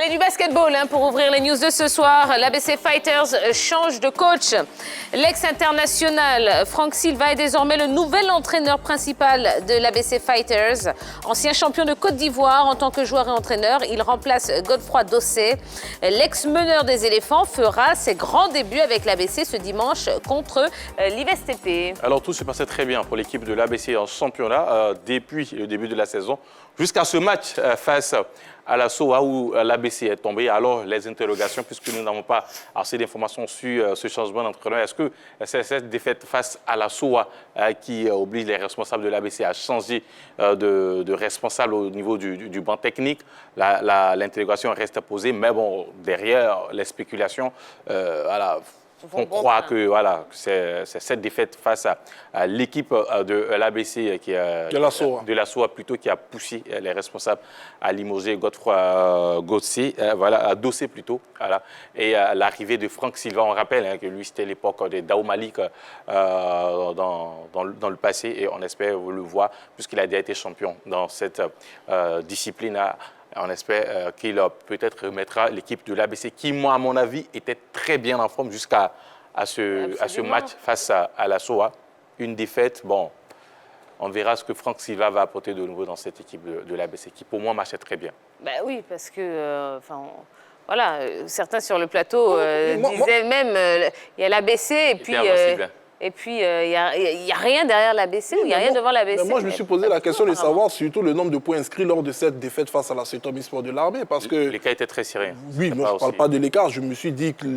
Allez, du basketball pour ouvrir les news de ce soir. L'ABC Fighters change de coach. L'ex-international Franck Silva est désormais le nouvel entraîneur principal de l'ABC Fighters. Ancien champion de Côte d'Ivoire en tant que joueur et entraîneur, il remplace Godefroy Dossé. L'ex-meneur des éléphants fera ses grands débuts avec l'ABC ce dimanche contre l'IVSTP. Alors tout se passait très bien pour l'équipe de l'ABC en championnat depuis le début de la saison jusqu'à ce match face à la SOA où l'ABC est tombé. Alors les interrogations, puisque nous n'avons pas assez d'informations sur ce changement d'entraîneur, est-ce que c'est cette défaite face à la SOA qui oblige les responsables de l'ABC à changer de responsable au niveau du banc technique? L'interrogation reste posée, mais bon, derrière les spéculations, voilà, on croit que voilà, c'est cette défaite face à l'équipe de l'ABC de la SOA plutôt qui a poussé les responsables à limoger Godefroy Dossé plutôt. Voilà. Et l'arrivée de Franck Silva, on rappelle que lui c'était l'époque de Dao Malik dans le passé et on espère le voir puisqu'il a déjà été champion dans cette discipline. On espère qu'il peut-être remettra l'équipe de l'ABC qui, moi, à mon avis, était très bien en forme jusqu'à ce match face à la SOA. Une défaite, bon, on verra ce que Franck Silva va apporter de nouveau dans cette équipe de l'ABC qui, pour moi, marchait très bien. Ben oui, parce que... voilà, certains sur le plateau disaient même il y a l'ABC et puis... Et puis, il n'y a rien derrière l'ABC ou il n'y a rien devant l'ABC. Moi, je me suis posé la question de savoir surtout le nombre de points inscrits lors de cette défaite face à la Sotomi Sport de l'Armée. Parce que l'écart était très serré. Oui, moi, je ne parle pas de l'écart. Je me suis dit que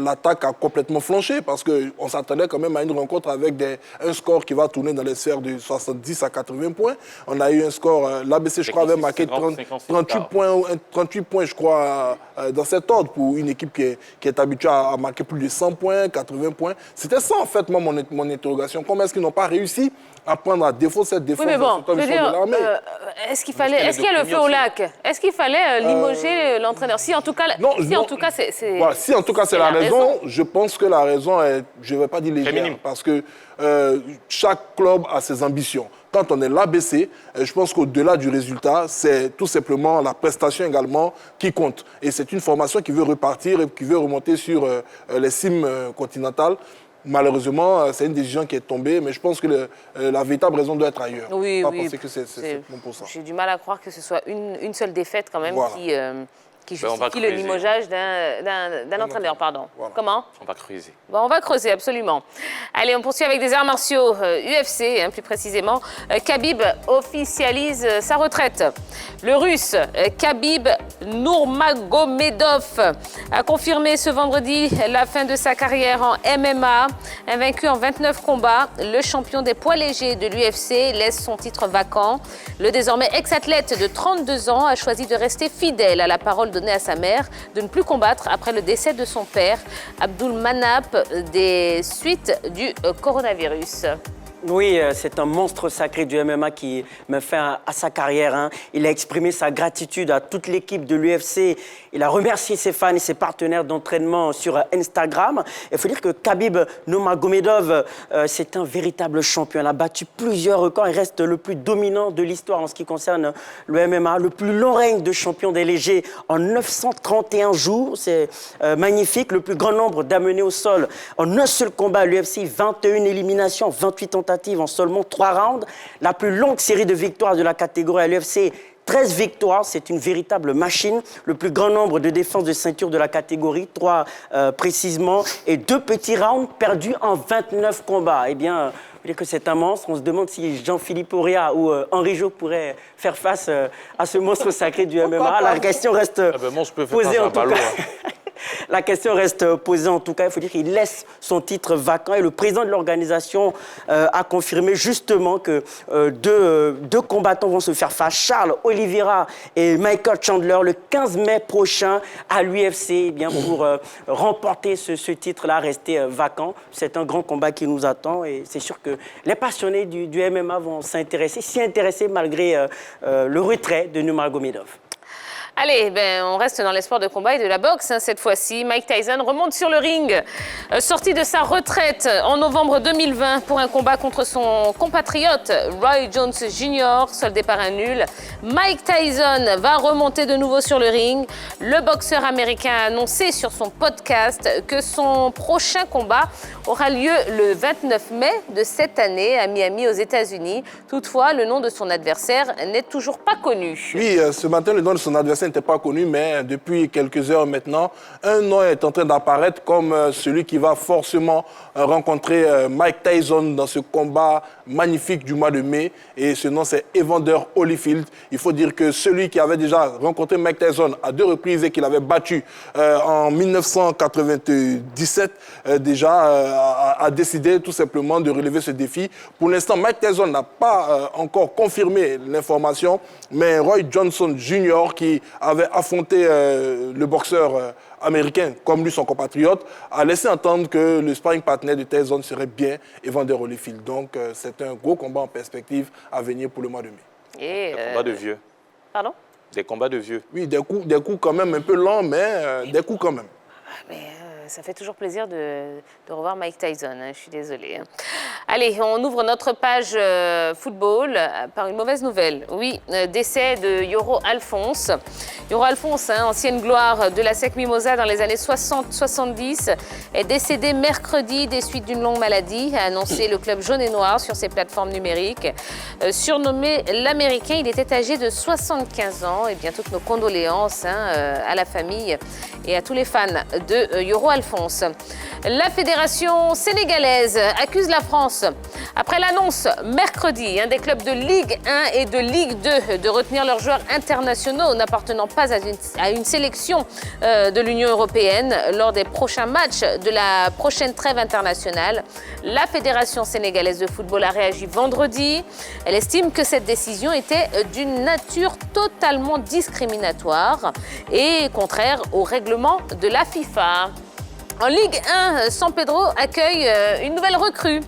l'attaque a complètement flanché parce qu'on s'attendait quand même à une rencontre avec un score qui va tourner dans les sphères de 70 à 80 points. On a eu un score, l'ABC, je crois, avait marqué 38 points, je crois, dans cet ordre pour une équipe qui est habituée à marquer plus de 100 points, 80 points. C'était ça, en fait, mon interrogation. Comment est-ce qu'ils n'ont pas réussi à prendre à défaut cette défense de l'armée? Est-ce qu'il y a le feu au lac? Est-ce qu'il fallait limoger l'entraîneur? Si en tout cas, c'est la raison, je pense que la raison est, je ne vais pas dire légère, parce que chaque club a ses ambitions. Quand on est l'ABC, je pense qu'au-delà du résultat, c'est tout simplement la prestation également qui compte. Et c'est une formation qui veut repartir et qui veut remonter sur les cimes continentales. Malheureusement, c'est une décision qui est tombée, mais je pense que la véritable raison doit être ailleurs. Oui, penser que c'est bon pour ça. J'ai du mal à croire que ce soit une seule défaite quand même qui justifie le limogeage d'un entraîneur. Pardon. Voilà. Comment? On va creuser. Bon, on va creuser, absolument. Allez, on poursuit avec des arts martiaux UFC, plus précisément. Khabib officialise sa retraite. Le Russe Khabib Nurmagomedov a confirmé ce vendredi la fin de sa carrière en MMA. Invaincu en 29 combats, le champion des poids légers de l'UFC laisse son titre vacant. Le désormais ex-athlète de 32 ans a choisi de rester fidèle à la parole donnée à sa mère de ne plus combattre après le décès de son père, Abdul Manap, des suites du coronavirus. Oui, c'est un monstre sacré du MMA qui met fin à sa carrière. Il a exprimé sa gratitude à toute l'équipe de l'UFC. Il a remercié ses fans et ses partenaires d'entraînement sur Instagram. Il faut dire que Khabib Nurmagomedov, c'est un véritable champion. Il a battu plusieurs records. Il reste le plus dominant de l'histoire en ce qui concerne le MMA. Le plus long règne de champion des légers en 931 jours. C'est magnifique. Le plus grand nombre d'amenés au sol en un seul combat à l'UFC. 21 éliminations, 28 tentatives en seulement 3 rounds. La plus longue série de victoires de la catégorie à l'UFC, 13 victoires, c'est une véritable machine. Le plus grand nombre de défenses de ceinture de la catégorie, 3 précisément, et 2 petits rounds perdus en 29 combats. Eh bien, vous dire que c'est un monstre. On se demande si Jean-Philippe Auréa ou Henri Jo pourraient faire face à ce monstre sacré du MMA. La question reste posée en tout cas. La question reste posée en tout cas. Il faut dire qu'il laisse son titre vacant et le président de l'organisation a confirmé justement que deux combattants vont se faire face, Charles Oliveira et Michael Chandler, le 15 mai prochain à l'UFC pour remporter ce titre-là, rester vacant. C'est un grand combat qui nous attend et c'est sûr que les passionnés du MMA vont s'y intéresser malgré le retrait de Nurmagomedov. Allez, on reste dans les sports de combat et de la boxe. Cette fois-ci, Mike Tyson remonte sur le ring. Sorti de sa retraite en novembre 2020 pour un combat contre son compatriote Roy Jones Jr., soldé par un nul. Mike Tyson va remonter de nouveau sur le ring. Le boxeur américain a annoncé sur son podcast que son prochain combat aura lieu le 29 mai de cette année à Miami, aux États-Unis. Toutefois, le nom de son adversaire n'est toujours pas connu. Oui, ce matin, le nom de son adversaire n'était pas connu, mais depuis quelques heures maintenant, un nom est en train d'apparaître comme celui qui va forcément rencontrer Mike Tyson dans ce combat magnifique du mois de mai. Et ce nom, c'est Evander Holyfield. Il faut dire que celui qui avait déjà rencontré Mike Tyson à 2 reprises et qu'il avait battu en 1997, a décidé tout simplement de relever ce défi. Pour l'instant, Mike Tyson n'a pas encore confirmé l'information, mais Roy Johnson Jr., qui avait affronté le boxeur américain, comme lui son compatriote, a laissé entendre que le sparring partner de Tyson serait bien Evander Holyfield. Donc c'est un gros combat en perspective à venir pour le mois de mai. Des combats de vieux. Pardon? Des combats de vieux. Oui, des coups quand même un peu lents, mais des coups quand même. Ça fait toujours plaisir de revoir Mike Tyson, je suis désolée. Allez, on ouvre notre page football par une mauvaise nouvelle. Oui, décès de Yoro Alphonse. Yoro Alphonse, ancienne gloire de la SEC Mimosa dans les années 60-70, est décédé mercredi des suites d'une longue maladie, a annoncé le club jaune et noir sur ses plateformes numériques. Surnommé l'Américain, il était âgé de 75 ans. Et bien, toutes nos condoléances à la famille et à tous les fans de Yoro Alphonse. La fédération sénégalaise accuse la France, après l'annonce mercredi des clubs de Ligue 1 et de Ligue 2 de retenir leurs joueurs internationaux n'appartenant pas à une sélection de l'Union européenne lors des prochains matchs de la prochaine trêve internationale. La fédération sénégalaise de football a réagi vendredi. Elle estime que cette décision était d'une nature totalement discriminatoire et contraire au règlement de la FIFA. En Ligue 1, San Pedro accueille une nouvelle recrue.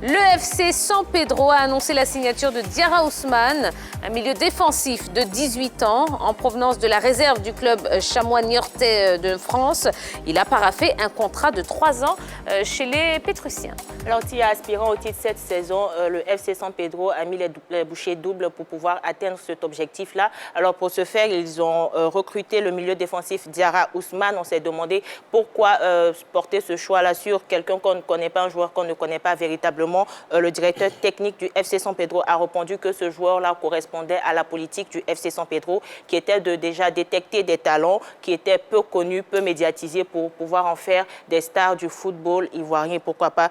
Le FC San Pedro a annoncé la signature de Diarra Ousmane, un milieu défensif de 18 ans, en provenance de la réserve du club Chamois Niortais de France. Il a paraphé un contrat de 3 ans chez les Pétrussiens. Alors, aspirant au titre cette saison, le FC San Pedro a mis les bouchées doubles pour pouvoir atteindre cet objectif-là. Alors, pour ce faire, ils ont recruté le milieu défensif Diarra Ousmane. On s'est demandé pourquoi porter ce choix-là sur quelqu'un qu'on ne connaît pas, un joueur qu'on ne connaît pas véritablement. Le directeur technique du FC San Pedro a répondu que ce joueur-là correspondait à la politique du FC San Pedro, qui était de déjà détecter des talents qui étaient peu connus, peu médiatisés pour pouvoir en faire des stars du football ivoirien et pourquoi pas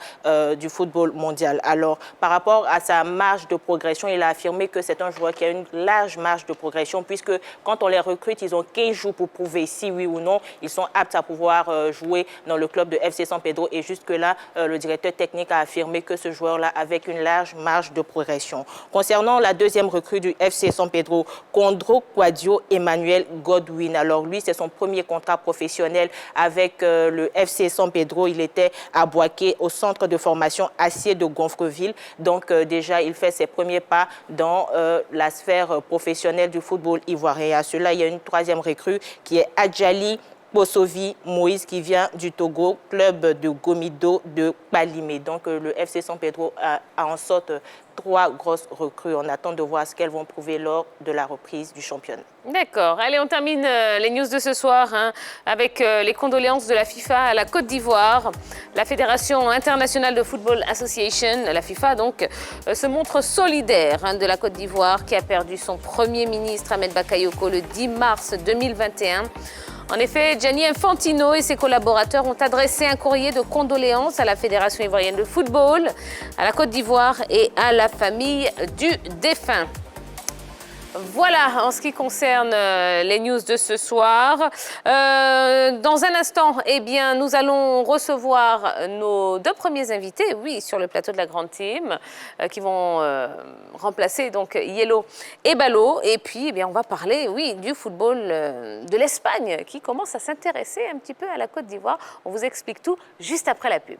du football mondial. Alors, par rapport à sa marge de progression, il a affirmé que c'est un joueur qui a une large marge de progression puisque quand on les recrute, ils ont 15 jours pour prouver si oui ou non ils sont aptes à pouvoir jouer dans le club de FC San Pedro. Et jusque-là, le directeur technique a affirmé que ce joueur-là avait une large marge de progression. Concernant la deuxième recrue du FC San Pedro, Condro Quadio Emmanuel Godwin. Alors lui, c'est son premier contrat professionnel avec le FC San Pedro. Il était à Boaké au centre de formation Acier de Gonfreville. Donc déjà, il fait ses premiers pas dans la sphère professionnelle du football ivoirien. Et à cela, il y a une troisième recrue qui est Adjali Bosovi Moïse qui vient du Togo, club de Gomido de Palimé. Donc le FC San Pedro a en sorte 3 grosses recrues. On attend de voir ce qu'elles vont prouver lors de la reprise du championnat. D'accord. Allez, on termine les news de ce soir avec les condoléances de la FIFA à la Côte d'Ivoire. La Fédération internationale de football association, la FIFA donc, se montre solidaire de la Côte d'Ivoire qui a perdu son premier ministre Ahmed Bakayoko le 10 mars 2021. En effet, Gianni Infantino et ses collaborateurs ont adressé un courrier de condoléances à la Fédération ivoirienne de football, à la Côte d'Ivoire et à la famille du défunt. Voilà en ce qui concerne les news de ce soir. Dans un instant, nous allons recevoir nos 2 premiers invités, oui, sur le plateau de la Grande Team, qui vont remplacer donc Yellow et Ballot. Et puis, on va parler, oui, du football de l'Espagne, qui commence à s'intéresser un petit peu à la Côte d'Ivoire. On vous explique tout juste après la pub.